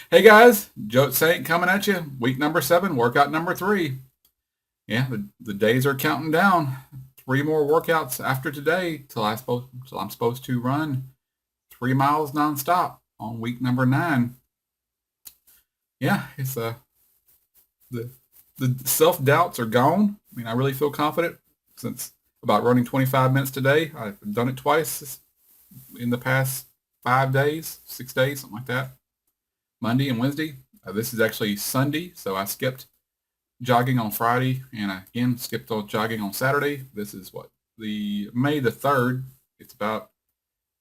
Hey guys, Joe Saint coming at you. Week number 7, workout number 3. Yeah, the days are counting down. 3 more workouts after today till I'm supposed to run 3 miles nonstop on week number 9. Yeah, it's the the self doubts are gone. I mean, I really feel confident since about running 25 minutes today. I've done it twice in the past 5 days, 6 days, something like that. Monday and Wednesday. This is actually Sunday, so I skipped jogging on Friday and I again skipped on jogging on Saturday. This is what the May the 3rd. It's about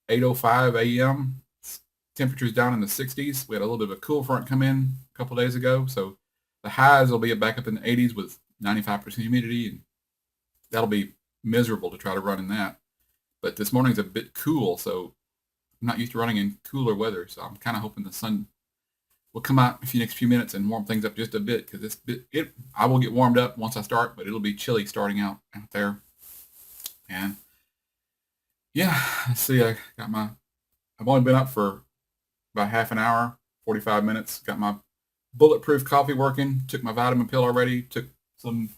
8:05 a.m. Temperatures down in the 60s. We had a little bit of a cool front come in a couple days ago, so the highs will be back up in the 80s with 95% humidity, and that'll be miserable to try to run in that. But this morning's a bit cool, so I'm not used to running in cooler weather, so I'm kind of hoping the sun will come out in the next few minutes and warm things up just a bit because I will get warmed up once I start, but it'll be chilly starting out there. And yeah, let's see. I've only been up for about half an hour, 45 minutes. Got my bulletproof coffee working. Took my vitamin pill already. Some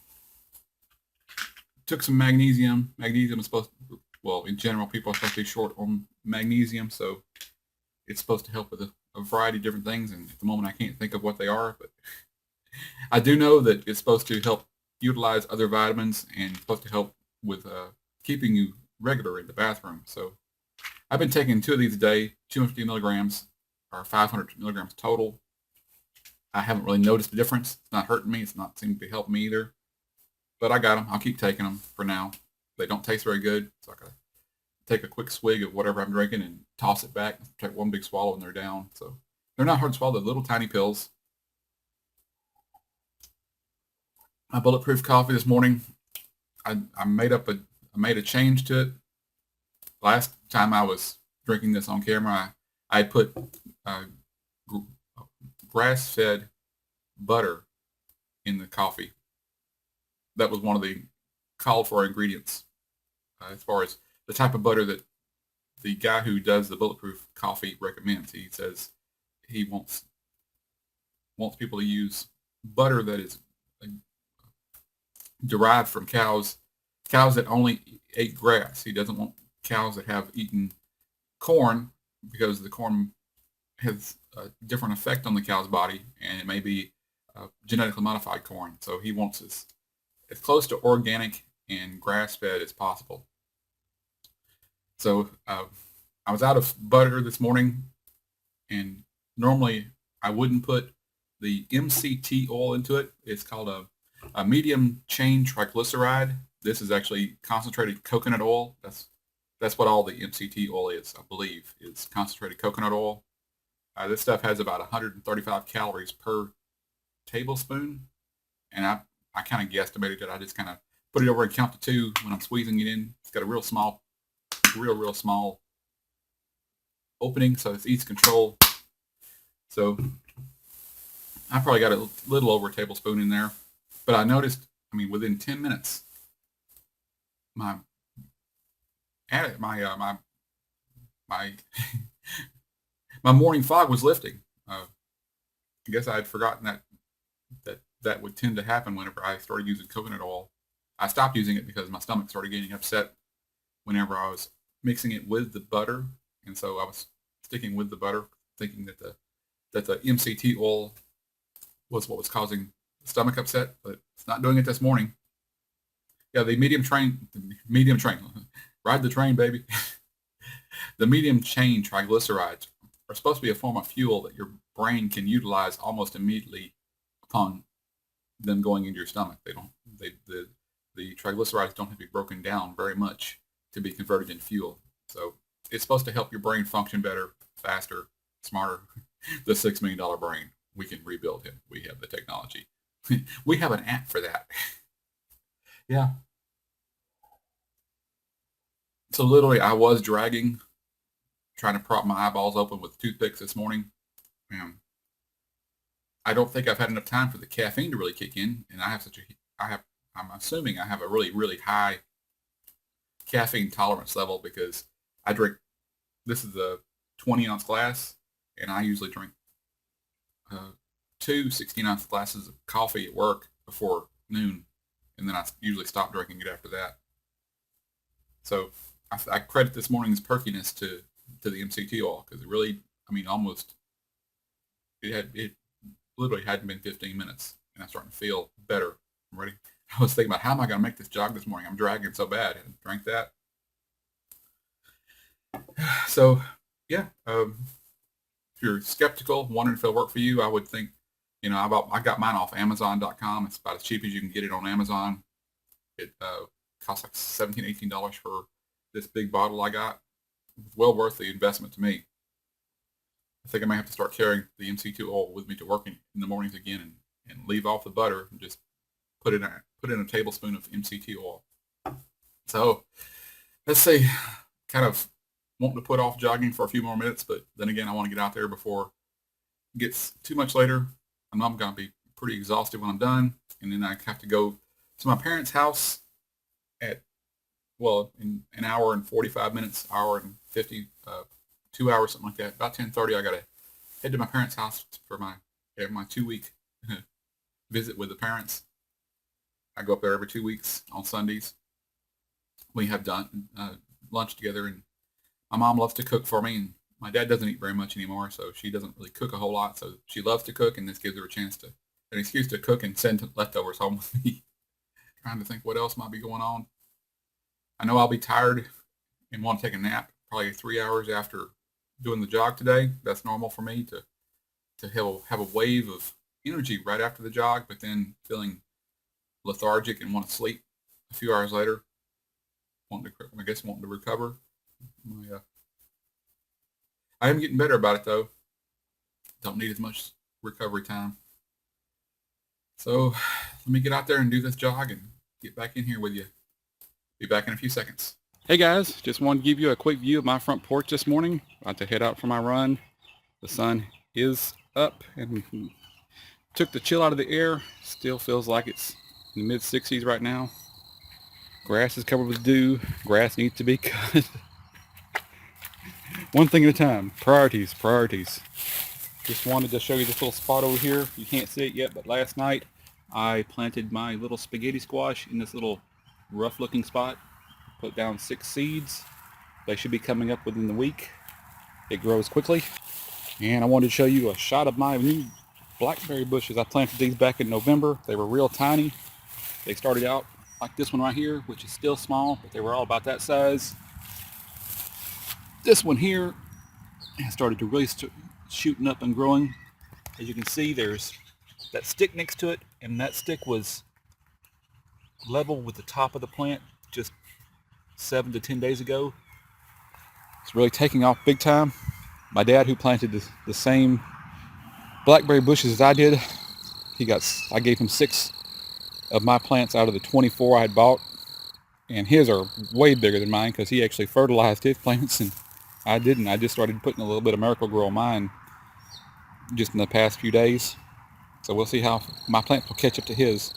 took some magnesium. Magnesium is supposed to, well, in general, people are supposed to be short on magnesium, so it's supposed to help with a variety of different things. And at the moment, I can't think of what they are, but I do know that it's supposed to help utilize other vitamins and supposed to help with keeping you regular in the bathroom. So I've been taking 2 of these a day, 250 milligrams or 500 milligrams total. I haven't really noticed a difference. It's not hurting me. It's not seeming to be helping me either. But I got them. I'll keep taking them for now. They don't taste very good, so I gotta take a quick swig of whatever I'm drinking and toss it back. Take one big swallow and they're down. So they're not hard to swallow. They're little tiny pills. My bulletproof coffee this morning, I made a change to it. Last time I was drinking this on camera, I put uh, grass-fed butter in the coffee. That was one of the called for ingredients as far as the type of butter that the guy who does the bulletproof coffee recommends. He says he wants people to use butter that is derived from cows that only ate grass. He doesn't want cows that have eaten corn because the corn has a different effect on the cow's body, and it may be genetically modified corn. So he wants as close to organic and grass-fed as possible. So I was out of butter this morning, and normally I wouldn't put the MCT oil into it. It's called a medium chain triglyceride. This is actually concentrated coconut oil. That's what all the MCT oil is, I believe, is concentrated coconut oil. This stuff has about 135 calories per tablespoon, and I kind of guesstimated it. I just kind of put it over and count to 2 when I'm squeezing it in. It's got a real small opening, so it's easy to control. So I probably got a little over a tablespoon in there, but I noticed, I mean, within 10 minutes, my my my my my morning fog was lifting. I guess I had forgotten that would tend to happen whenever I started using coconut oil. I stopped using it because my stomach started getting upset whenever I was mixing it with the butter, and so I was sticking with the butter, thinking that the MCT oil was what was causing stomach upset, but it's not doing it this morning. Yeah, medium train, ride the train, baby. The medium chain triglycerides are supposed to be a form of fuel that your brain can utilize almost immediately upon them going into your stomach. They don't. The triglycerides don't have to be broken down very much to be converted into fuel. So it's supposed to help your brain function better, faster, smarter. The $6 million brain. We can rebuild him. We have the technology. We have an app for that. Yeah. So literally, I was dragging, trying to prop my eyeballs open with toothpicks this morning. And I don't think I've had enough time for the caffeine to really kick in, and I'm assuming I have a really, really high caffeine tolerance level because I drink, this is a 20-ounce glass, and I usually drink two 16-ounce glasses of coffee at work before noon, and then I usually stop drinking it after that. So I credit this morning's perkiness to the MCT oil, because it really, I mean, almost it literally hadn't been 15 minutes, and I'm starting to feel better. I'm ready. I was thinking about, how am I going to make this jog this morning? I'm dragging so bad. I drank that. So yeah, if you're skeptical, wondering if it'll work for you, I would think, I got mine off Amazon.com. It's about as cheap as you can get it on Amazon. It costs like $17, $18 for this big bottle I got. It's well worth the investment to me. I think I might have to start carrying the MCT oil with me to work in the mornings again, and leave off the butter and just put in a tablespoon of MCT oil. So let's see, kind of wanting to put off jogging for a few more minutes, but then again, I want to get out there before it gets too much later. I know I'm going to be pretty exhausted when I'm done, and then I have to go to my parents' house at, in an hour and 45 minutes, hour and 50, 2 hours, something like that. About 10:30, I got to head to my parents' house for my 2-week visit with the parents. I go up there every 2 weeks on Sundays. We have done lunch together, and my mom loves to cook for me, and my dad doesn't eat very much anymore, so she doesn't really cook a whole lot. So she loves to cook, and this gives her an excuse to cook and send leftovers home with me. Trying to think what else might be going on. I know I'll be tired and want to take a nap probably 3 hours after doing the jog today. That's normal for me to have a wave of energy right after the jog, but then feeling lethargic and want to sleep a few hours later. Wanting to recover. I am getting better about it though. Don't need as much recovery time. So let me get out there and do this jog and get back in here with you. Be back in a few seconds. Hey guys, just wanted to give you a quick view of my front porch this morning. About to head out for my run. The sun is up and took the chill out of the air. Still feels like it's in the mid 60s right now. Grass is covered with dew. Grass needs to be cut. One thing at a time. Priorities. Just wanted to show you this little spot over here. You can't see it yet, but last night I planted my little spaghetti squash in this little rough looking spot. Put down 6 seeds. They should be coming up within the week. It grows quickly. And I wanted to show you a shot of my new blackberry bushes. I planted these back in November. They were real tiny. They started out like this one right here, which is still small, but they were all about that size. This one here has started to really shooting up and growing. As you can see, there's that stick next to it, and that stick was level with the top of the plant just 7 to 10 days ago. It's really taking off big time. My dad, who planted the same blackberry bushes as I did, I gave him 6 of my plants out of the 24 I had bought, and his are way bigger than mine because he actually fertilized his plants and I didn't. I just started putting a little bit of Miracle-Gro on mine just in the past few days. So we'll see how my plants will catch up to his.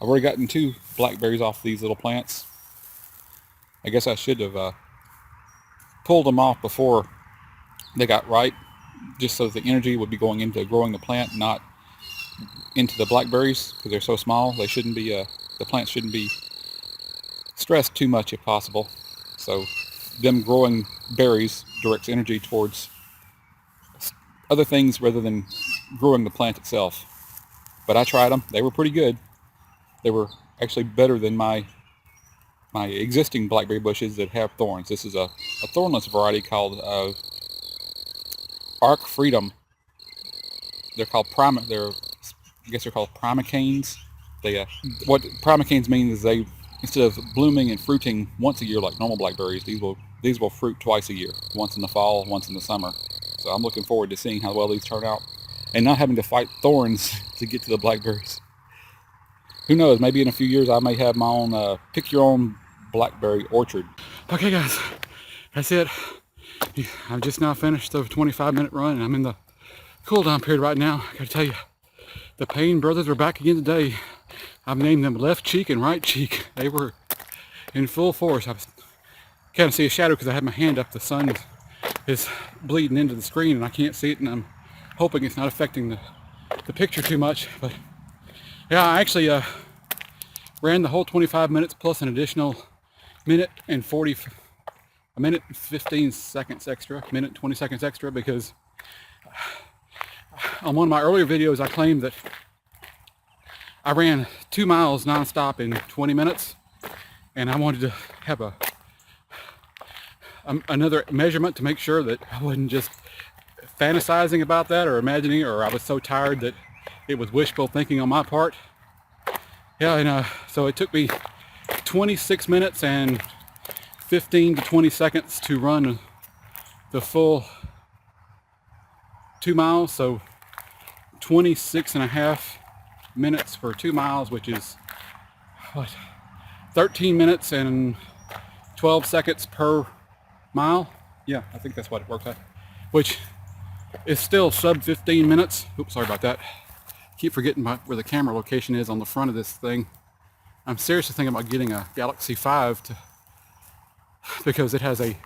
I've already gotten 2 blackberries off these little plants. I guess I should have pulled them off before they got ripe, just so the energy would be going into growing the plant, not into the blackberries, because they're so small. They shouldn't be, the plants shouldn't be stressed too much if possible. So them growing berries directs energy towards other things rather than growing the plant itself. But I tried them. They were pretty good. They were actually better than my existing blackberry bushes that have thorns. This is a thornless variety called Arc Freedom. They're called they're called primicanes. What primicanes mean is they, instead of blooming and fruiting once a year like normal blackberries, these will fruit twice a year, once in the fall, once in the summer. So I'm looking forward to seeing how well these turn out and not having to fight thorns to get to the blackberries. Who knows, maybe in a few years I may have my own pick your own blackberry orchard. Okay guys, that's it. I've just now finished the 25-minute run and I'm in the cool down period right now. I gotta tell you, the Payne brothers are back again today. I've named them left cheek and right cheek. They were in full force. I can't see a shadow because I have my hand up. The sun is bleeding into the screen and I can't see it, and I'm hoping it's not affecting the picture too much, but yeah, I actually ran the whole 25 minutes plus an additional minute and 15 seconds extra, minute 20 seconds extra, because on one of my earlier videos I claimed that I ran 2 miles nonstop in 20 minutes, and I wanted to have another measurement to make sure that I wasn't just fantasizing about that or imagining, or I was so tired that it was wishful thinking on my part. Yeah, and so it took me 26 minutes and 15 to 20 seconds to run the full 2 miles, so 26 and a half minutes for 2 miles, which is what, 13 minutes and 12 seconds per mile. Yeah, I think that's what it works out, which is still sub 15 minutes. Oops, sorry about that. Keep forgetting where the camera location is on the front of this thing. I'm seriously thinking about getting a Galaxy 5 because it has a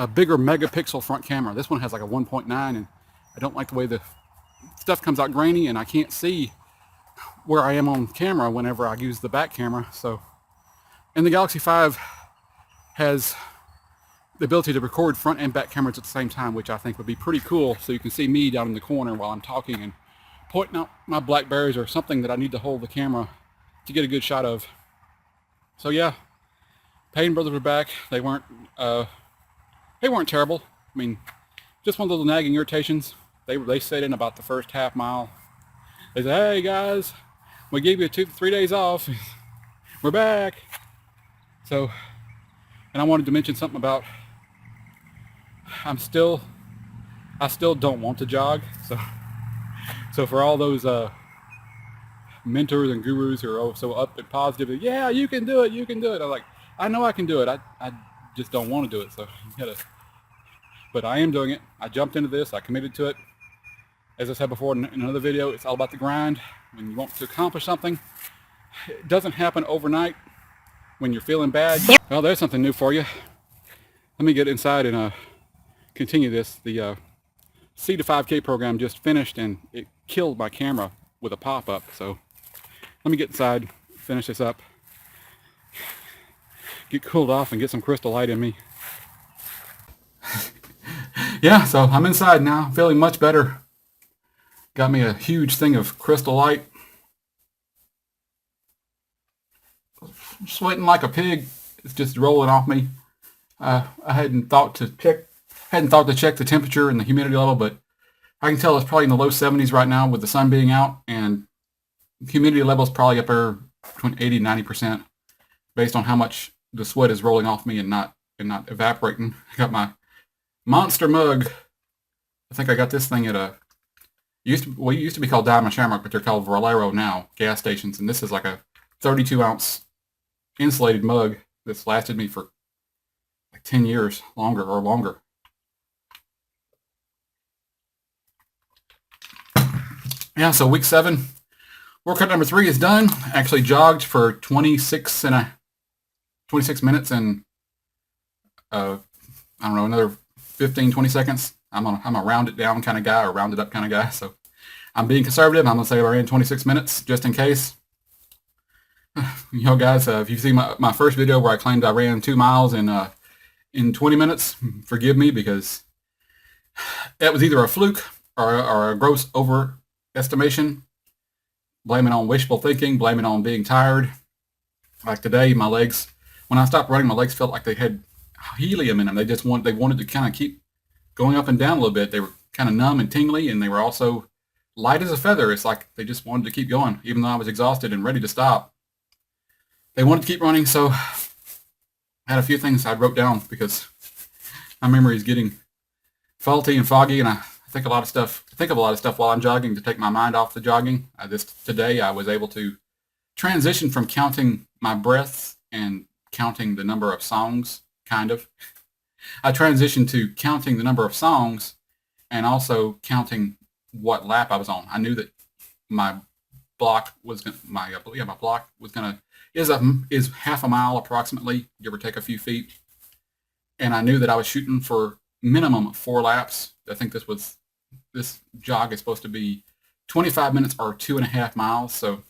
bigger megapixel front camera. This one has like a 1.9, and I don't like the way the stuff comes out grainy, and I can't see where I am on camera whenever I use the back camera. So, and the Galaxy 5 has the ability to record front and back cameras at the same time, which I think would be pretty cool, so you can see me down in the corner while I'm talking and pointing out my blackberries or something that I need to hold the camera to get a good shot of. So yeah, Payne brothers were back. They weren't terrible. I mean, just one of those nagging irritations. They set in about the first half mile. They said, "Hey guys, we gave you 2 to 3 days off. We're back." So, and I wanted to mention something about I still don't want to jog. So for all those mentors and gurus who are so up and positive, yeah, you can do it, you can do it. I'm like, I know I can do it. I just don't want to do it. So but I am doing it. I jumped into this. I committed to it. As I said before in another video, it's all about the grind. When you want to accomplish something, it doesn't happen overnight when you're feeling bad. Well, there's something new for you. Let me get inside and continue this. The C25K program just finished, and it killed my camera with a pop-up. So let me get inside, finish this up, get cooled off, and get some crystal light in me. Yeah, so I'm inside now, feeling much better. Got me a huge thing of crystal light. Sweating like a pig. It's just rolling off me. I hadn't thought to check the temperature and the humidity level, but I can tell it's probably in the low 70s right now with the sun being out, and humidity level is probably up there between 80 and 90% based on how much the sweat is rolling off me and not evaporating. I got my monster mug. I think I got this thing at it used to be called Diamond Shamrock, but they're called Valero now, gas stations, and this is like a 32-ounce insulated mug that's lasted me for like 10 years longer. Yeah, so week 7, workout number 3 is done. Actually jogged for 26 minutes and I don't know, another 15, 20 seconds. I'm a round it down kind of guy, or round it up kind of guy. So I'm being conservative. I'm going to say I ran 26 minutes just in case. You know, guys, if you've seen my first video where I claimed I ran 2 miles in 20 minutes, forgive me, because that was either a fluke or a gross overestimation. Blame it on wishful thinking, blame it on being tired. Like today, my legs, when I stopped running, my legs felt like they had helium in them. They wanted to kind of keep going up and down a little bit. They were kind of numb and tingly, and they were also light as a feather. It's like they just wanted to keep going, even though I was exhausted and ready to stop. They wanted to keep running, so I had a few things I wrote down because my memory is getting faulty and foggy, and I think of a lot of stuff while I'm jogging to take my mind off the jogging. Today I was able to transition from counting my breaths and counting the number of songs, kind of. I transitioned to counting the number of songs and also counting what lap I was on. I knew that my block was is half a mile approximately, give or take a few feet, and I knew that I was shooting for minimum 4 laps. I think this jog is supposed to be 25 minutes or 2.5 miles. So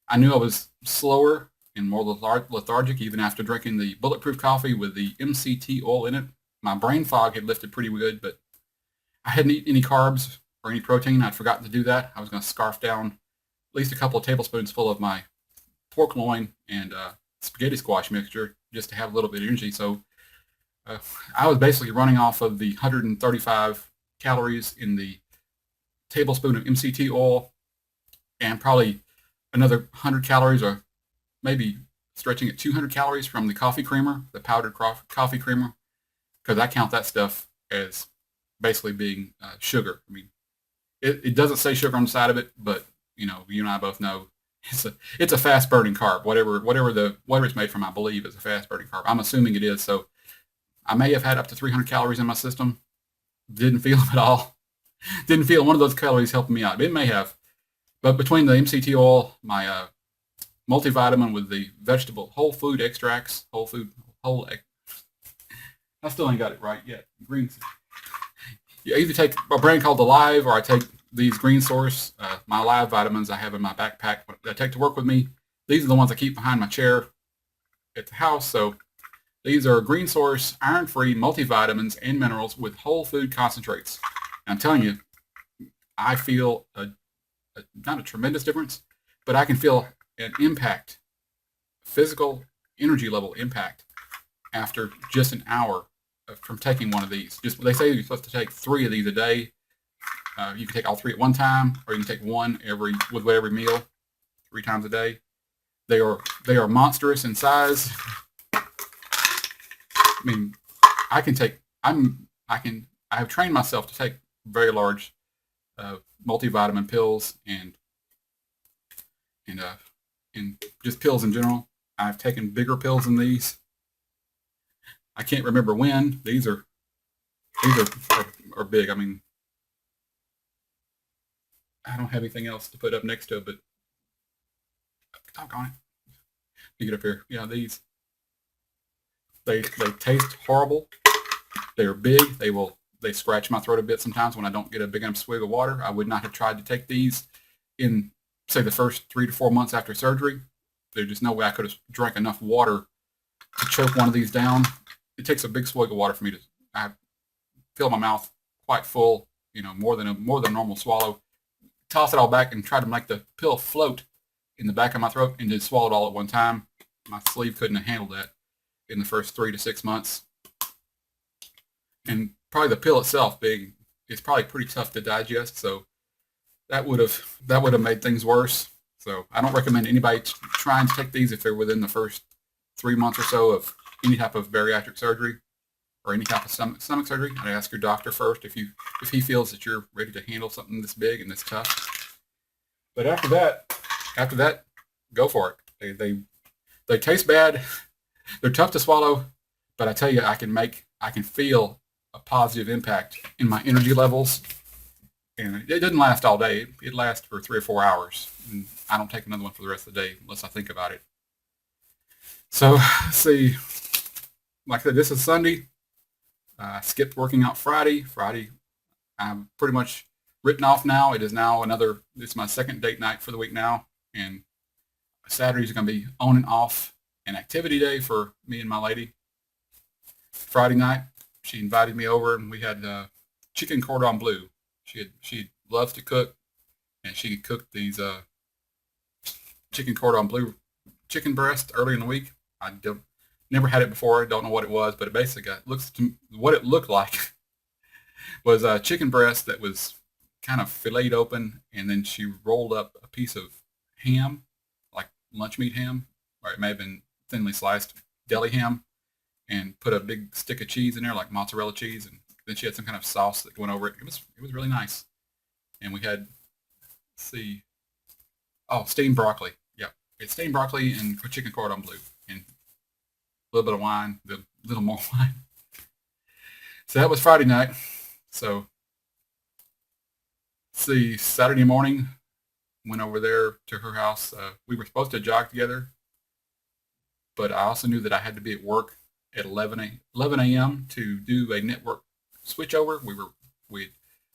I knew I was slower and more lethargic even after drinking the bulletproof coffee with the MCT oil in it. My brain fog had lifted pretty good, but I hadn't eaten any carbs or any protein. I'd forgotten to do that. I was going to scarf down at least a couple of tablespoons full of my pork loin and spaghetti squash mixture just to have a little bit of energy. So I was basically running off of the 135 calories in the tablespoon of MCT oil and probably another 100 calories or maybe stretching at 200 calories from the coffee creamer, the powdered coffee creamer, because I count that stuff as basically being sugar. I mean, it doesn't say sugar on the side of it, but you and I both know it's a fast burning carb. Whatever it's made from, I believe is a fast burning carb. I'm assuming it is. So I may have had up to 300 calories in my system. Didn't feel them at all. Didn't feel one of those calories helping me out. It may have, but between the MCT oil, my multivitamin with the vegetable whole food extracts, I still ain't got it right yet. Greens. You either take a brand called the Live, or I take these Green Source, my Live vitamins I have in my backpack that I take to work with me. These are the ones I keep behind my chair at the house. So these are Green Source iron-free multivitamins and minerals with whole food concentrates. And I'm telling you, I feel not a tremendous difference, but I can feel an impact, physical energy level impact after just an hour from taking one of these. They say you're supposed to take 3 of these a day. You can take all 3 at one time, or you can take one with every meal, 3 times a day. They are monstrous in size. I mean, I have trained myself to take very large multivitamin pills and just pills in general. I've taken bigger pills than these. I can't remember when. These are big. I mean, I don't have anything else to put up next to it, but doggone it. Let me get up here. Yeah, these. They taste horrible. They're big. They scratch my throat a bit sometimes when I don't get a big enough swig of water. I would not have tried to take these in, say, the first 3 to 4 months after surgery. There's just no way I could have drank enough water to choke one of these down. It takes a big swig of water for me I fill my mouth quite full, more than a normal swallow. Toss it all back and try to make the pill float in the back of my throat and just swallow it all at one time. My sleeve couldn't have handled that in the first 3 to 6 months. And probably the pill itself it's probably pretty tough to digest, so that would have made things worse. So I don't recommend anybody trying to take these if they're within the first 3 months or so of any type of bariatric surgery or any type of stomach surgery. I'd ask your doctor first if he feels that you're ready to handle something this big and this tough. But after that, go for it. They taste bad. They're tough to swallow, but I tell you, I can feel a positive impact in my energy levels. And it doesn't last all day. It lasts for 3 or 4 hours. And I don't take another one for the rest of the day unless I think about it. So, let's see. Like I said, this is Sunday. I skipped working out Friday. I'm pretty much written off now. It is now it's my second date night for the week now. And Saturday is going to be on and off an activity day for me and my lady. Friday night, she invited me over and we had chicken cordon bleu. She loves to cook, and she cooked these chicken cordon bleu chicken breast early in the week. Never had it before. Don't know what it was, but it basically what it looked like was a chicken breast that was kind of filleted open, and then she rolled up a piece of ham, like lunch meat ham, or it may have been thinly sliced deli ham, and put a big stick of cheese in there, like mozzarella cheese, and then she had some kind of sauce that went over it. It was really nice. And we had, steamed broccoli. Yeah, it's steamed broccoli and chicken cordon bleu, and a little bit of wine, a little more wine. So that was Friday night. So, Saturday morning, went over there to her house. We were supposed to jog together, but I also knew that I had to be at work at 11 a.m. to do a network switchover. We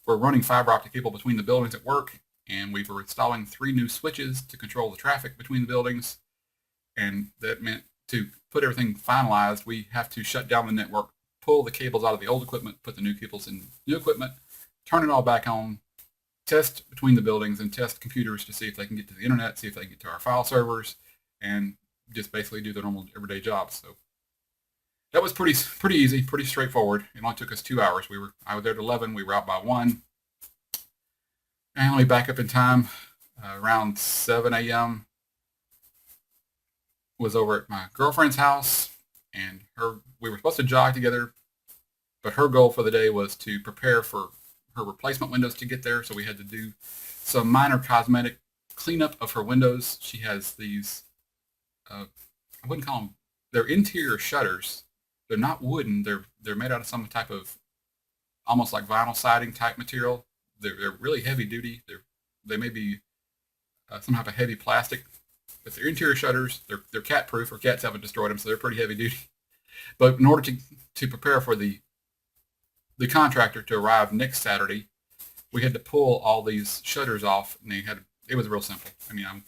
were running fiber optic cable between the buildings at work, and we were installing 3 new switches to control the traffic between the buildings. And that meant to put everything finalized, we have to shut down the network, pull the cables out of the old equipment, put the new cables in new equipment, turn it all back on, test between the buildings, and test computers to see if they can get to the internet, see if they can get to our file servers, and just basically do their normal everyday jobs. So that was pretty easy, pretty straightforward. It only took us 2 hours. I was there at 11. We were out by 1. And let me back up in time. Around 7 a.m. was over at my girlfriend's house, and we were supposed to jog together, but her goal for the day was to prepare for her replacement windows to get there. So we had to do some minor cosmetic cleanup of her windows. She has these, I wouldn't call them, they're interior shutters. They're not wooden. They're made out of some type of almost like vinyl siding type material. They're really heavy duty. They may be some type of heavy plastic, but they're interior shutters. They're cat proof, or cats haven't destroyed them, so they're pretty heavy duty. But in order to prepare for the contractor to arrive next Saturday, we had to pull all these shutters off, and it was real simple. I mean, I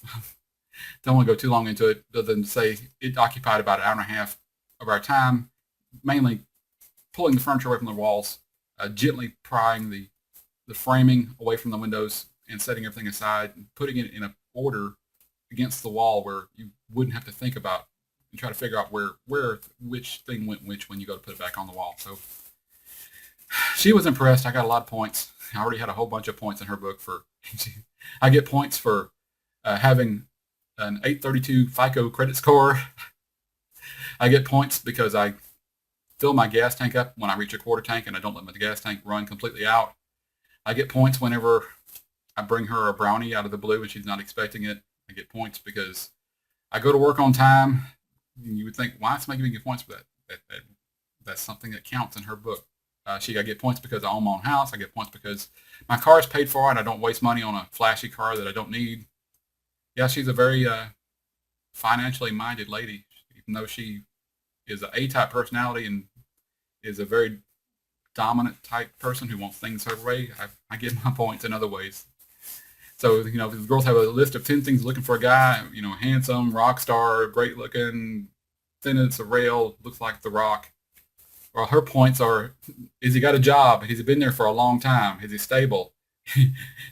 don't want to go too long into it, other than to say it occupied about an hour and a half of our time, mainly pulling the furniture away from the walls, gently prying the framing away from the windows, and setting everything aside and putting it in an order against the wall where you wouldn't have to think about and try to figure out which thing went which when you go to put it back on the wall. So she was impressed. I got a lot of points. I already had a whole bunch of points in her book I get points for having an 832 FICO credit score. I get points because I fill my gas tank up when I reach a quarter tank, and I don't let my gas tank run completely out. I get points whenever I bring her a brownie out of the blue and she's not expecting it. I get points because I go to work on time. You would think, why is somebody giving you points for that? That's something that counts in her book. I get points because I own my own house. I get points because my car is paid for and I don't waste money on a flashy car that I don't need. Yeah, she's a very financially minded lady, even though she is an A-type personality and is a very dominant type person who wants things her way. I get my points in other ways. So, if the girls have a list of 10 things looking for a guy, handsome, rock star, great looking, thin as a rail, looks like The Rock. Well, her points are, is he got a job? Has he been there for a long time? Is he stable?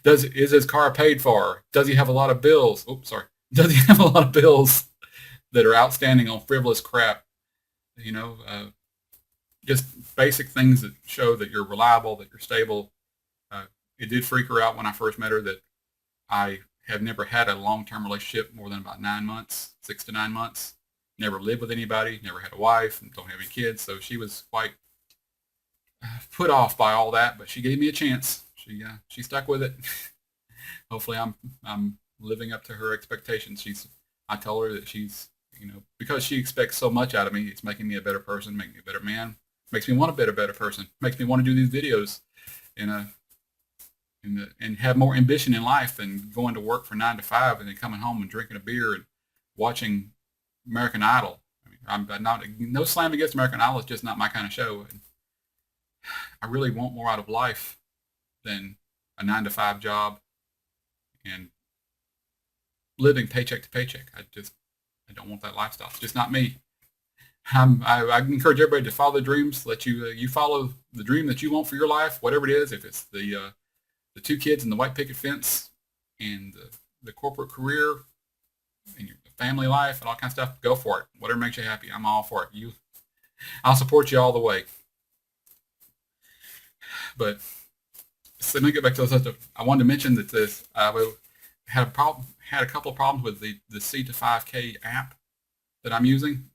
Is his car paid for? Does he have a lot of bills? Oops, sorry. Does he have a lot of bills that are outstanding on frivolous crap? Just basic things that show that you're reliable, that you're stable. It did freak her out when I first met her that I have never had a long-term relationship more than about 9 months, 6 to 9 months. Never lived with anybody, never had a wife, and don't have any kids. So she was quite put off by all that, but she gave me a chance. She stuck with it. Hopefully I'm living up to her expectations. I told her that she's, because she expects so much out of me, it's making me a better person, making me a better man, makes me want to be a better person, makes me want to do these videos and have more ambition in life than going to work for 9 to 5 and then coming home and drinking a beer and watching American Idol. I mean, I'm not, no slam against American Idol. It's just not my kind of show. And I really want more out of life than a 9 to 5 job and living paycheck to paycheck. I don't want that lifestyle. It's just not me. I encourage everybody to follow the dreams. Let you follow the dream that you want for your life, whatever it is. If it's the 2 kids and the white picket fence and the corporate career and your family life and all kinds of stuff, go for it. Whatever makes you happy, I'm all for it. I'll support you all the way. But so let me get back to the subject. I wanted to mention that we had a couple of problems with the C25K app that I'm using.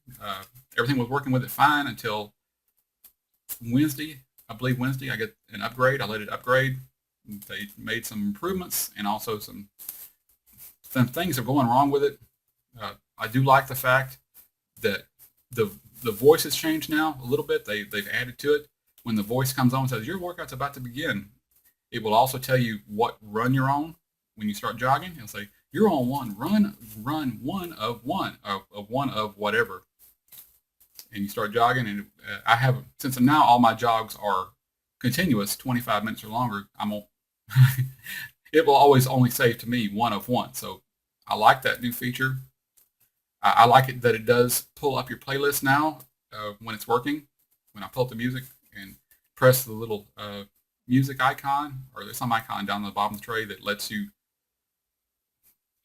Everything was working with it fine until Wednesday. I believe Wednesday I get an upgrade. I let it upgrade. They made some improvements and also some things are going wrong with it. I do like the fact that the voice has changed now a little bit. They've added to it. When the voice comes on and says, your workout's about to begin, it will also tell you what run you're on when you start jogging. It'll say, you're on one, run one of whatever. And you start jogging, and I have, since now all my jogs are continuous, 25 minutes or longer, it will always only save to me one of one. So I like that new feature. I like it that it does pull up your playlist now when it's working. When I pull up the music and press the little music icon, or there's some icon down the bottom of the tray that lets you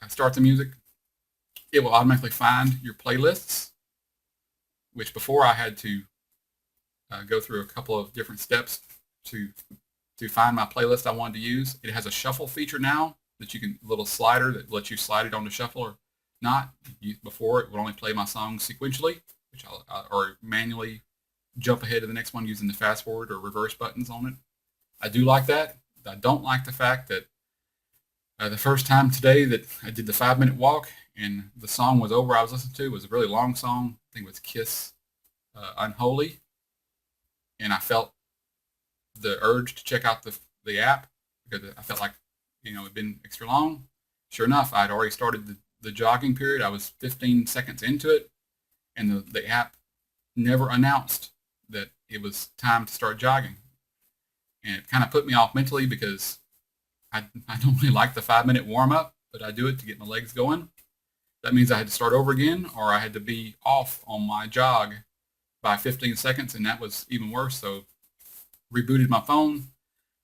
start the music, it will automatically find your playlists, which before I had to go through a couple of different steps to find my playlist I wanted to use. It has a shuffle feature now that you can, little slider that lets you slide it on the shuffle or not. Before it would only play my songs sequentially, which or manually jump ahead to the next one using the fast forward or reverse buttons on it. I do like that. I don't like the fact that the first time today that I did the 5-minute walk and the song was over I was listening to was a really long song. I think it was Kiss Unholy. And I felt the urge to check out the app because I felt like, it'd been extra long. Sure enough, I'd already started the jogging period. I was 15 seconds into it, and the app never announced that it was time to start jogging. And it kind of put me off mentally because I don't really like the 5-minute warm-up, but I do it to get my legs going. That means I had to start over again, or I had to be off on my jog by 15 seconds, and that was even worse. So rebooted my phone,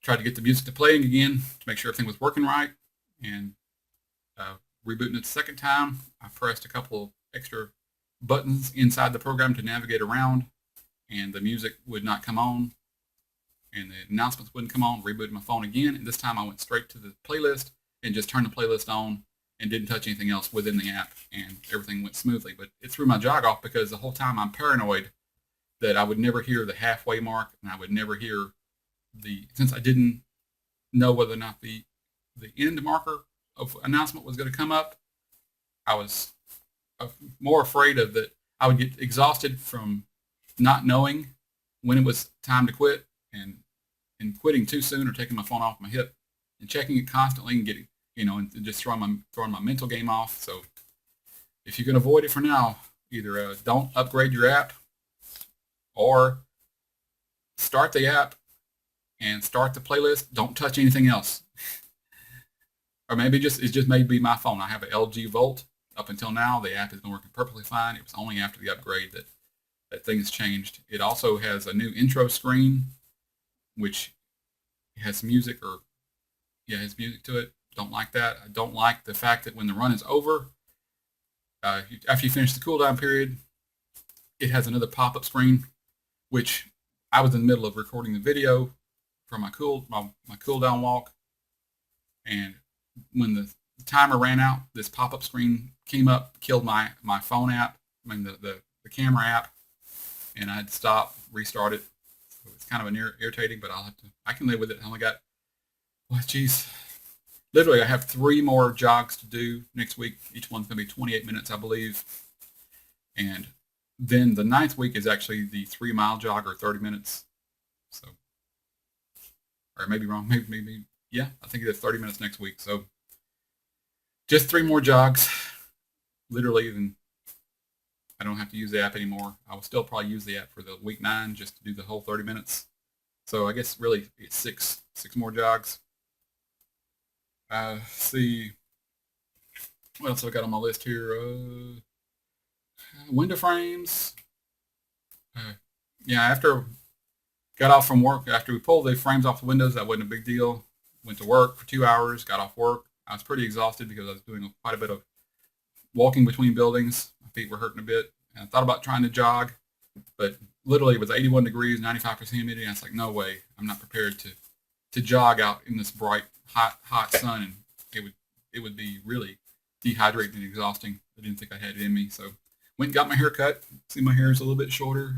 tried to get the music to playing again to make sure everything was working right, and rebooting it the second time, I pressed a couple of extra buttons inside the program to navigate around, and the music would not come on, and the announcements wouldn't come on. Rebooted my phone again, and this time I went straight to the playlist and just turned the playlist on and didn't touch anything else within the app, and everything went smoothly. But it threw my jog off because the whole time I'm paranoid that I would never hear the halfway mark, and I would never hear since I didn't know whether or not the end marker of announcement was going to come up, I was more afraid of that I would get exhausted from not knowing when it was time to quit and quitting too soon or taking my phone off my hip and checking it constantly and getting, and just throwing my mental game off. So if you can avoid it for now, either don't upgrade your app or start the app and start the playlist. Don't touch anything else. Or maybe it just may be my phone. I have an LG Volt. Up until now, the app has been working perfectly fine. It was only after the upgrade that things changed. It also has a new intro screen, which has music has music to it. Don't like that. I don't like the fact that when the run is over, after you finish the cooldown period, it has another pop-up screen, which I was in the middle of recording the video for my cooldown walk, and when the timer ran out, this pop-up screen came up, killed my phone app, the camera app, and I had to stop, restart it. So it's kind of irritating, but I can live with it. I only got, literally I have 3 more jogs to do next week. Each one's going to be 28 minutes, I believe. And then the 9th week is actually the 3-mile jog, or 30 minutes. So, or maybe wrong, maybe, yeah, I think it's 30 minutes next week. So just 3 more jogs, literally, and I don't have to use the app anymore. I will still probably use the app for the week 9 just to do the whole 30 minutes. So I guess really it's 6 more jogs. See what else I got on my list here. Window frames. Yeah, after got off from work, after we pulled the frames off the windows, that wasn't a big deal. Went to work for 2 hours, got off work. I was pretty exhausted because I was doing quite a bit of walking between buildings. My feet were hurting a bit. And I thought about trying to jog, but literally it was 81 degrees, 95% humidity. And I was like, no way. I'm not prepared to jog out in this bright, hot sun. And it would be really dehydrating and exhausting. I didn't think I had it in me. So went and got my hair cut. See, my hair is a little bit shorter.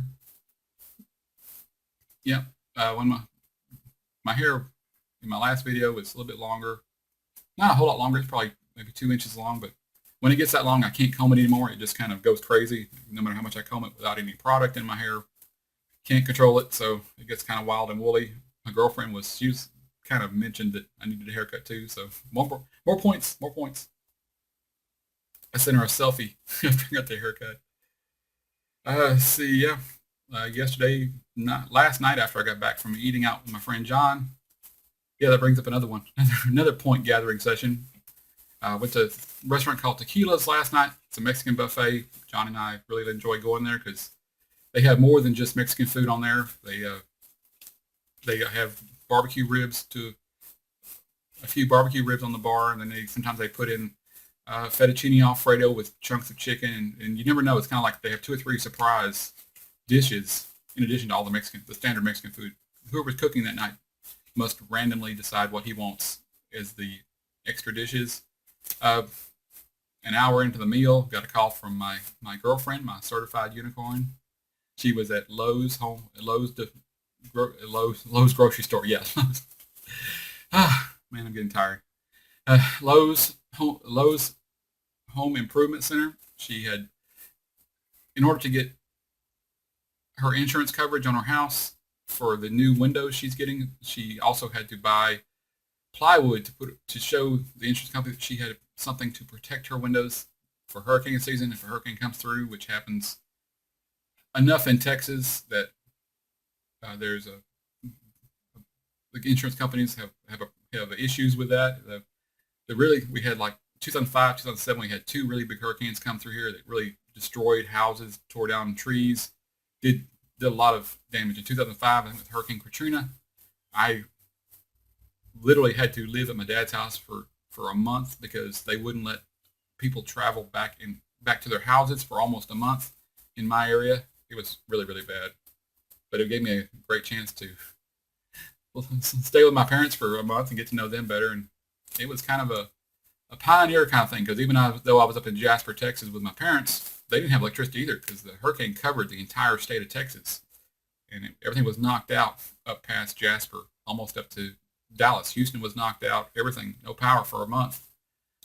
Yeah. When my hair in my last video was a little bit longer. Not a whole lot longer. It's probably maybe 2 inches long, but when it gets that long, I can't comb it anymore. It just kind of goes crazy. No matter how much I comb it without any product in my hair, can't control it. So it gets kind of wild and woolly. My girlfriend she was kind of mentioned that I needed a haircut too. So more points. I sent her a selfie after I got the haircut. Last night after I got back from eating out with my friend John, Yeah, that brings up another one, another point gathering session. Went to a restaurant called Tequila's last night. It's a Mexican buffet. John and I really enjoy going there because they have more than just Mexican food on there. They have barbecue ribs to a few barbecue ribs on the bar, and then sometimes they put in fettuccine Alfredo with chunks of chicken, and you never know. It's kind of like they have 2 or 3 surprise dishes in addition to all the standard Mexican food. Whoever's cooking that night must randomly decide what he wants as the extra dishes. Uh, an hour into the meal, got a call from my girlfriend, my certified unicorn. She was at Lowe's grocery store. Yes. Man, I'm getting tired. Lowe's Home Improvement Center. She had, in order to get her insurance coverage on her house for the new windows she's getting, she also had to buy plywood to show the insurance company that she had something to protect her windows for hurricane season if a hurricane comes through, which happens enough in Texas that there's the insurance companies have issues with that. We had like 2005, 2007, we had 2 really big hurricanes come through here that really destroyed houses, tore down trees, did a lot of damage. In 2005, I think with Hurricane Katrina, I literally had to live at my dad's house for a month because they wouldn't let people travel back to their houses for almost a month in my area. It was really, really bad. But it gave me a great chance to stay with my parents for a month and get to know them better. And it was kind of a pioneer kind of thing because though I was up in Jasper, Texas with my parents, they didn't have electricity either because the hurricane covered the entire state of Texas. And everything was knocked out up past Jasper, almost up to Dallas. Houston was knocked out, everything, no power for a month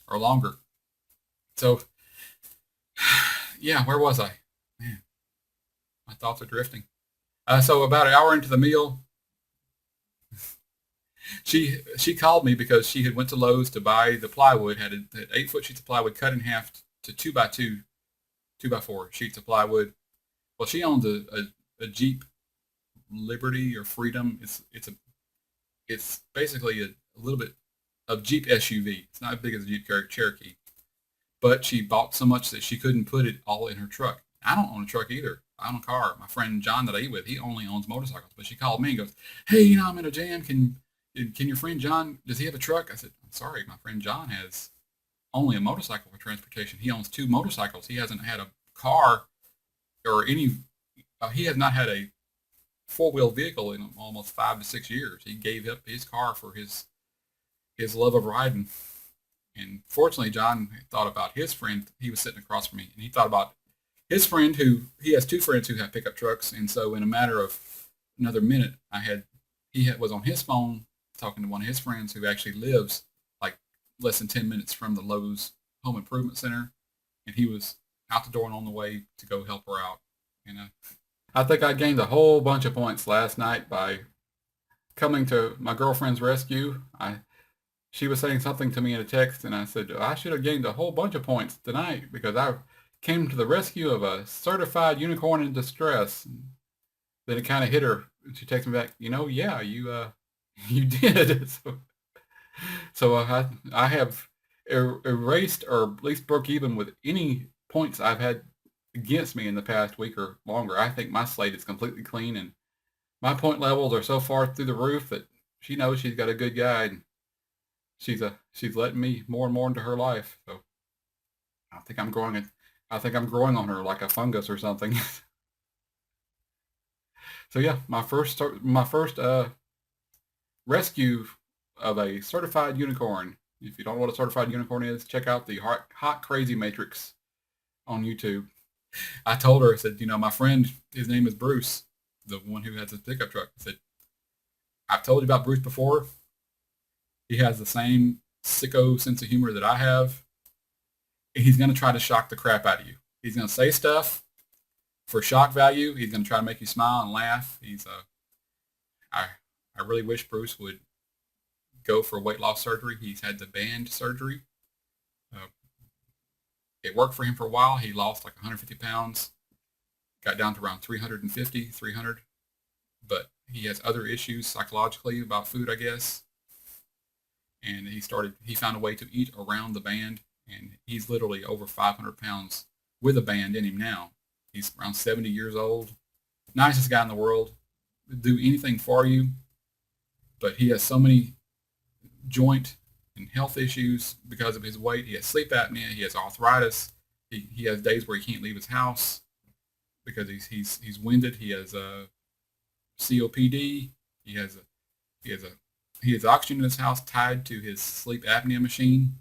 or longer. So, yeah, where was I? Man, my thoughts are drifting. So about an hour into the meal, she called me because she had went to Lowe's to buy the plywood, had 8-foot sheets of plywood cut in half to 2x2, 2x4 sheets of plywood. Well, she owns a Jeep Liberty or Freedom. It's basically a little bit of Jeep SUV. It's not as big as a Jeep Cherokee, but she bought so much that she couldn't put it all in her truck. I don't own a truck either. I own a car. My friend John that I eat with, he only owns motorcycles. But she called me and goes, "Hey, I'm in a jam. Can your friend John, does he have a truck?" I said, "I'm sorry, my friend John has only a motorcycle for transportation. He owns 2 motorcycles. He hasn't had a car or he has not had a 4-wheel vehicle in almost 5 to 6 years. He gave up his car for his love of riding." And fortunately, John thought about his friend. He was sitting across from me, and he thought about his friend he has 2 friends who have pickup trucks. And so in a matter of another minute, was on his phone talking to one of his friends who actually lives like less than 10 minutes from the Lowe's Home Improvement Center. And he was out the door and on the way to go help her out. And I think I gained a whole bunch of points last night by coming to my girlfriend's rescue. She was saying something to me in a text, and I said, I should have gained a whole bunch of points tonight because I came to the rescue of a certified unicorn in distress. And then it kind of hit her. She texted me back, yeah, you did. So I have erased or at least broke even with any points I've had against me in the past week or longer. I think my slate is completely clean, and my point levels are so far through the roof that she knows she's got a good guide. She's letting me more and more into her life. So I think I'm growing on her like a fungus or something. So yeah, my first rescue of a certified unicorn. If you don't know what a certified unicorn is, check out the Hot Crazy Matrix on YouTube. I told her, I said, my friend, his name is Bruce, the one who has his pickup truck. I said, I've told you about Bruce before. He has the same sicko sense of humor that I have. He's going to try to shock the crap out of you. He's going to say stuff for shock value. He's going to try to make you smile and laugh. I really wish Bruce would go for weight loss surgery. He's had the band surgery. It worked for him for a while. He lost like 150 pounds, got down to around 300, but he has other issues psychologically about food, I guess. and he found a way to eat around the band, and he's literally over 500 pounds with a band in him now. He's around 70 years old. Nicest guy in the world. Do anything for you, but he has so many joint and health issues because of his weight. He has sleep apnea. He has arthritis. He has days where he can't leave his house because he's winded. He has COPD. He has oxygen in his house tied to his sleep apnea machine.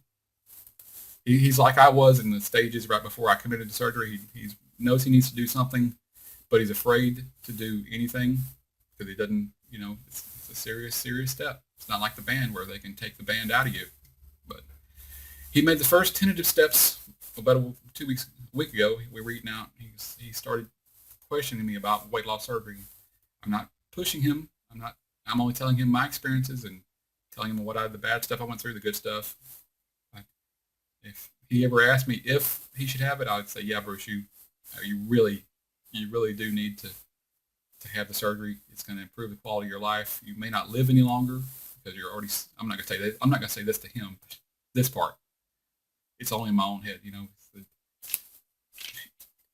He's like I was in the stages right before I committed to surgery. He knows he needs to do something, but he's afraid to do anything because he doesn't, it's a serious step. It's not like the band where they can take the band out of you. But he made the first tentative steps about a week ago. We were eating out. He started questioning me about weight loss surgery. I'm not pushing him. I'm only telling him my experiences and telling him the bad stuff I went through, the good stuff. If he ever asked me if he should have it, I would say, yeah, Bruce, you really do need to have the surgery. It's going to improve the quality of your life. You may not live any longer because you're already. I'm not going to say this to him. This part, it's only in my own head.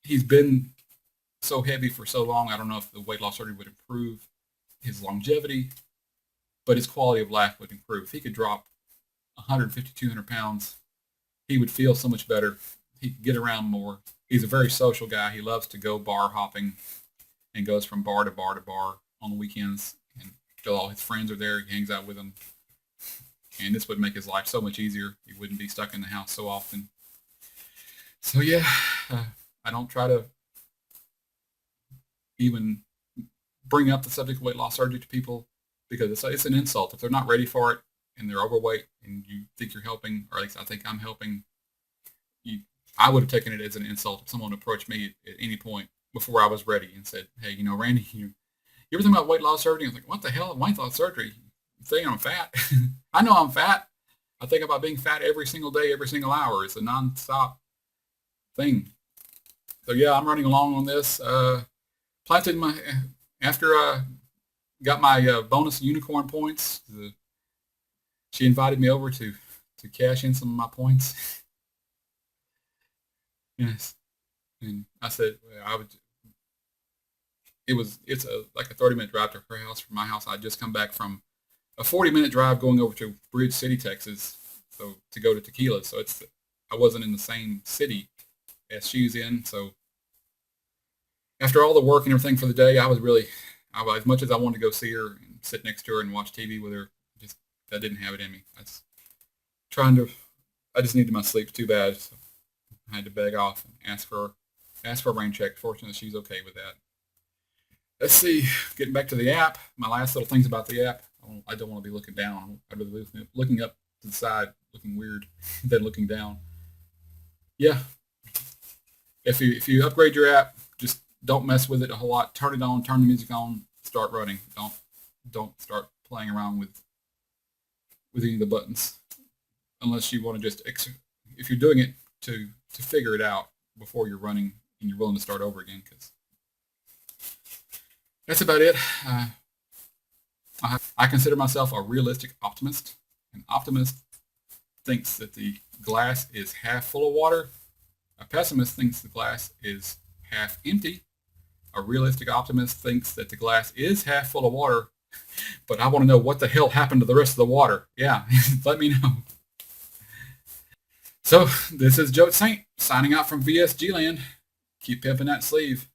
He's been so heavy for so long. I don't know if the weight loss surgery would improve his longevity, but his quality of life would improve. If he could drop 150, 200 pounds, he would feel so much better. He could get around more. He's a very social guy. He loves to go bar hopping and goes from bar to bar to bar on the weekends. And all his friends are there. He hangs out with them. And this would make his life so much easier. He wouldn't be stuck in the house so often. So yeah, I don't try to even bring up the subject of weight loss surgery to people because it's an insult. If they're not ready for it and they're overweight and you think you're helping, or at least I think I'm helping, I would have taken it as an insult if someone approached me at any point before I was ready and said, hey, Randy, you ever think about weight loss surgery? I was like, what the hell? Weight loss surgery? You think I'm fat? I know I'm fat. I think about being fat every single day, every single hour. It's a nonstop thing. So yeah, I'm running along on this. After I got my bonus unicorn points, she invited me over to cash in some of my points. Yes, and I said I would. It's like a 30-minute drive to her house from my house. I'd just come back from a 40-minute drive going over to Bridge City, Texas, so to go to Tequila. So I wasn't in the same city as she's in. So after all the work and everything for the day, as much as I wanted to go see her and sit next to her and watch TV with her, I didn't have it in me. I just needed my sleep too bad. So I had to beg off and ask for a rain check. Fortunately, she's okay with that. Let's see. Getting back to the app, my last little things about the app. I don't want to be looking down. I'd rather be looking up to the side, looking weird, than looking down. Yeah. If you upgrade your app, just don't mess with it a whole lot. Turn it on. Turn the music on. Start running. Don't start playing around with any of the buttons, unless you want to if you're doing it to figure it out before you're running and you're willing to start over again, because that's about it. I consider myself a realistic optimist. An optimist thinks that the glass is half full of water. A pessimist thinks the glass is half empty. A realistic optimist thinks that the glass is half full of water, but I want to know what the hell happened to the rest of the water. Yeah, let me know. So this is Joe Saint signing out from VSG Land. Keep pimping that sleeve.